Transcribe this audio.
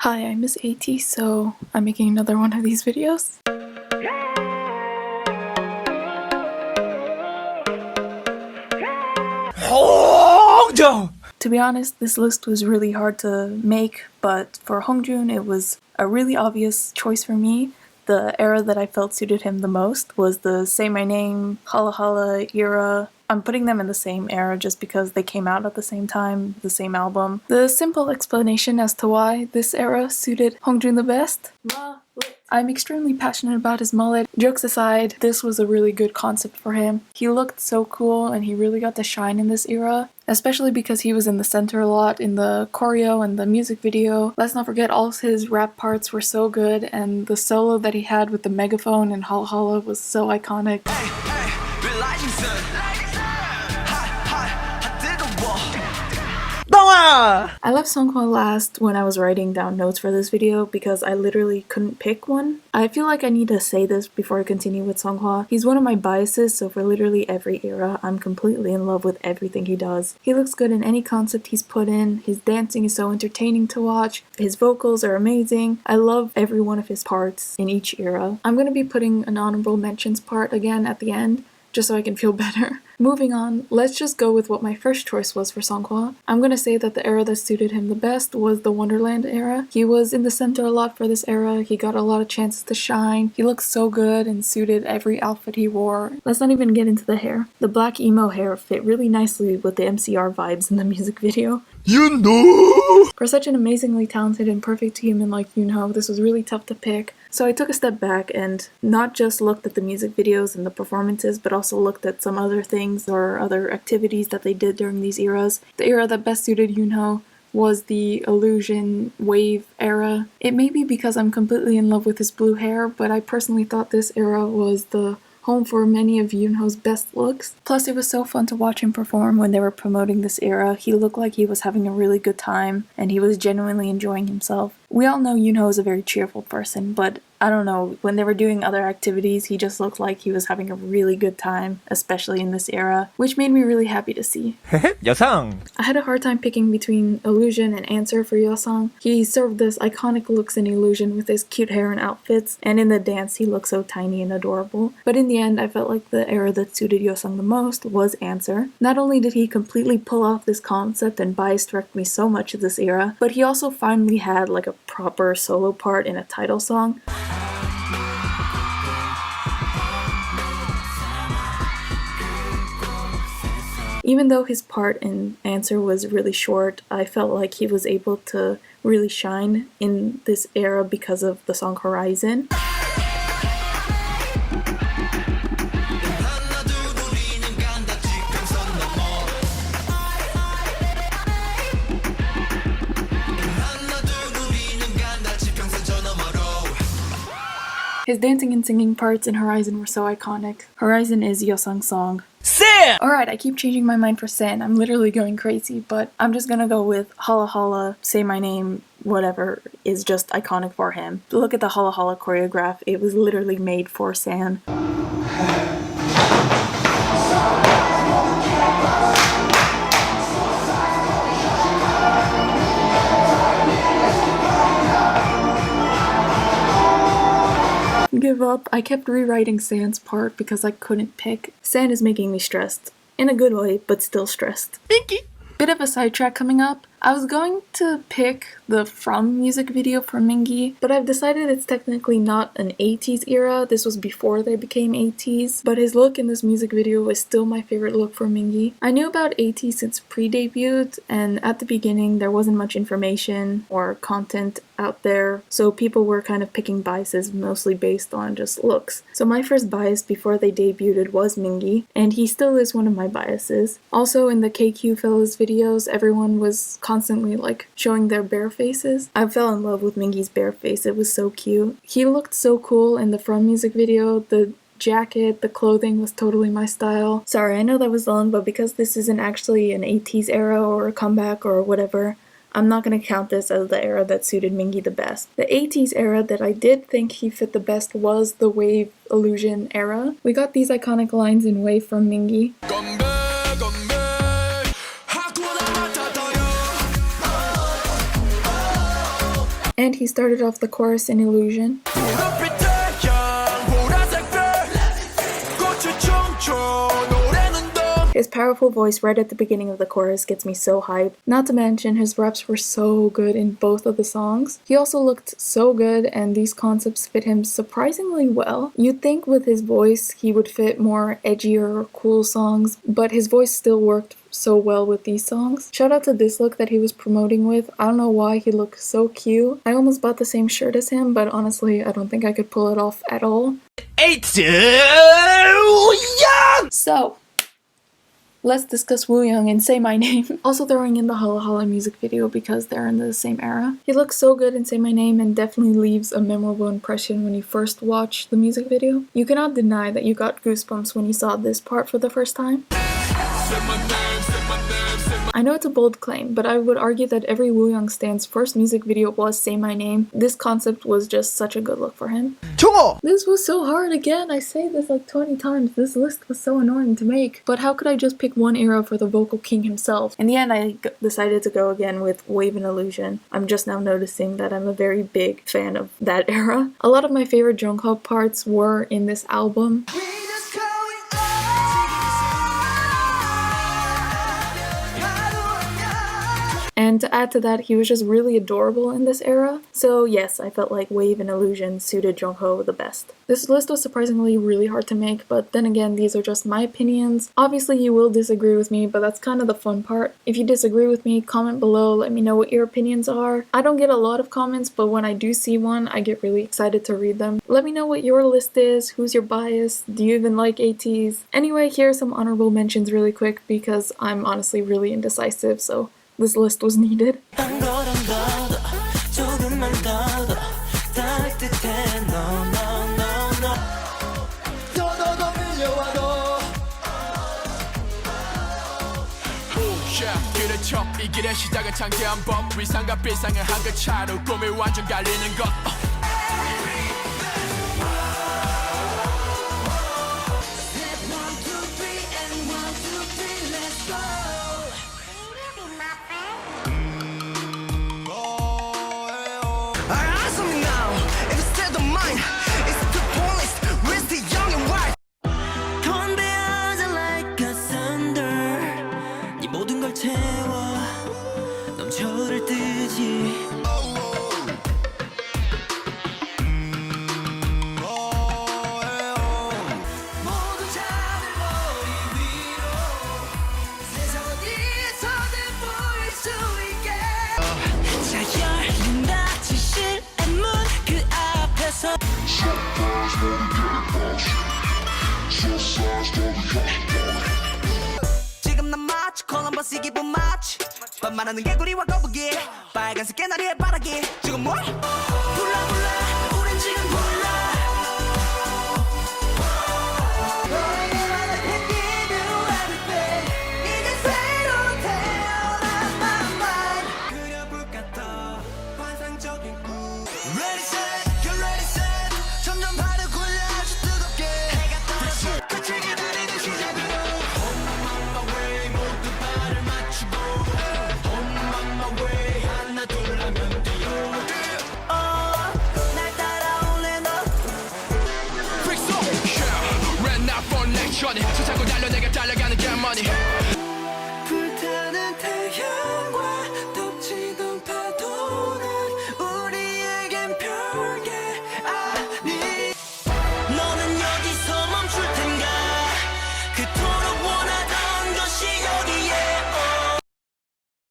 Hi, I'm Miss ateez, so I'm making another one of these videos. To be honest, this list was really hard to make, but for Hongjun it was a really obvious choice for me. The era that I felt suited him the most was the Say My Name, Hala Hala era. I'm putting them in the same era just because they came out at the same time, the same album. The simple explanation as to why this era suited Hongjun the best? I'm extremely passionate about his mullet. Jokes aside, this was a really good concept for him. He looked so cool and he really got to shine in this era, especially because he was in the center a lot in the choreo and the music video. Let's not forget all his rap parts were so good, and the solo that he had with the megaphone in Hala Hala was so iconic. I left Songhwa last when I was writing down notes for this video because I literally couldn't pick one. I feel like I need to say this before I continue with Songhwa. He's one of my biases, so for literally every era, I'm completely in love with everything he does. He looks good in any concept he's put in, his dancing is so entertaining to watch, his vocals are amazing. I love every one of his parts in each era. I'm gonna be putting an honorable mentions part again at the end, just so I can feel better. Moving on, let's just go with what my first choice was for Songhwa. I'm gonna say that the era that suited him the best was the Wonderland era. He was in the center a lot for this era, he got a lot of chances to shine, he looked so good and suited every outfit he wore. Let's not even get into the hair. The black emo hair fit really nicely with the MCR vibes in the music video. You know! For such an amazingly talented and perfect human like Yoonho, this was really tough to pick. So I took a step back and not just looked at the music videos and the performances, but also looked at some other things or other activities that they did during these eras. The era that best suited Yoonho was the Illusion Wave era. It may be because I'm completely in love with his blue hair, but I personally thought this era was the home for many of Yoonho's best looks. Plus, it was so fun to watch him perform when they were promoting this era. He looked like he was having a really good time, and he was genuinely enjoying himself. We all know Yoonho is a very cheerful person, but I don't know, when they were doing other activities, he just looked like he was having a really good time, especially in this era, which made me really happy to see. 여상! I had a hard time picking between Illusion and Answer for Yeosang. He served this iconic looks in Illusion with his cute hair and outfits, and in the dance he looked so tiny and adorable. But in the end, I felt like the era that suited Yeosang the most was Answer. Not only did he completely pull off this concept and bias direct me so much of this era, but he also finally had like a proper solo part in a title song. Even though his part in Answer was really short, I felt like he was able to really shine in this era because of the song Horizon. His dancing and singing parts in Horizon were so iconic. Horizon is Yeosang's song. San! Alright, I keep changing my mind for San. I'm literally going crazy, but I'm just gonna go with Hala Hala, Say My Name, whatever is just iconic for him. Look at the Hala Hala choreograph. It was literally made for San. Give up. I kept rewriting San's part because I couldn't pick. San is making me stressed. In a good way, but still stressed. Mingi! Bit of a sidetrack coming up. I was going to pick the From music video for Mingi, but I've decided it's technically not an ateez era. This was before they became ateez, but his look in this music video was still my favorite look for Mingi. I knew about ateez since pre-debut, and at the beginning there wasn't much information or content out there, so people were kind of picking biases mostly based on just looks. So my first bias before they debuted was Mingi, and he still is one of my biases. Also in the KQ Fellas videos, everyone was constantly like showing their bare faces. I fell in love with Mingi's bare face. It was so cute. He looked so cool in the From music video. The jacket, the clothing was totally my style. Sorry, I know that was long, but because this isn't actually an ateez era or a comeback or whatever, I'm not going to count this as the era that suited Mingi the best. The ateez era that I did think he fit the best was the Wave Illusion era. We got these iconic lines in Wave from Mingi. And he started off the chorus in Illusion. His powerful voice right at the beginning of the chorus gets me so hyped. Not to mention, his raps were so good in both of the songs. He also looked so good, and these concepts fit him surprisingly well. You'd think with his voice he would fit more edgier, cool songs, but his voice still worked so well with these songs. Shout out to this look that he was promoting with. I don't know why he looked so cute. I almost bought the same shirt as him, but honestly, I don't think I could pull it off at all. ateez! So, let's discuss Wooyoung and Say My Name. Also throwing in the Holla Holla music video because they're in the same era. He looks so good in Say My Name and definitely leaves a memorable impression when you first watch the music video. You cannot deny that you got goosebumps when you saw this part for the first time. I know it's a bold claim, but I would argue that every Wooyoung stan's first music video was Say My Name. This concept was just such a good look for him. 종어! This was so hard again, I say this like 20 times. This list was so annoying to make. But how could I just pick one era for the vocal king himself? In the end, I decided to go again with Wave and Illusion. I'm just now noticing that I'm a very big fan of that era. A lot of my favorite Jungkook parts were in this album. And to add to that, he was just really adorable in this era. So yes, I felt like Wave and Illusion suited Jungkook the best. This list was surprisingly really hard to make, but then again, these are just my opinions. Obviously, you will disagree with me, but that's kind of the fun part. If you disagree with me, comment below, let me know what your opinions are. I don't get a lot of comments, but when I do see one, I get really excited to read them. Let me know what your list is, who's your bias, do you even like ateez? Anyway, here are some honorable mentions really quick because I'm honestly really indecisive, so this list was needed. 이 길의 시작은 창대한 법 위상과 비상을 한 끗 차로 꿈을 완전 갈리는 것 지금 난 마치 콜럼버스 기분 마치 반말하는 개구리와 거북이 빨간색 개나리의 바라기 지금 뭘? 불러 우린 지금 불러 너희만 can give you everything 이제 새로 태어난 my mind 그려볼까 더 환상적인 꿈 Ready set, get ready set 점점 발을 굴려 아주 뜨겁게 해가 떨어져 그치게 달리는 시작으로 On my way 모두 발을 맞추고 On my way 하나 둘 하면 뛰어 날 따라올래 너 Freak song, yeah Ran out for lecture 세상을 달려 내가 달려가는 get money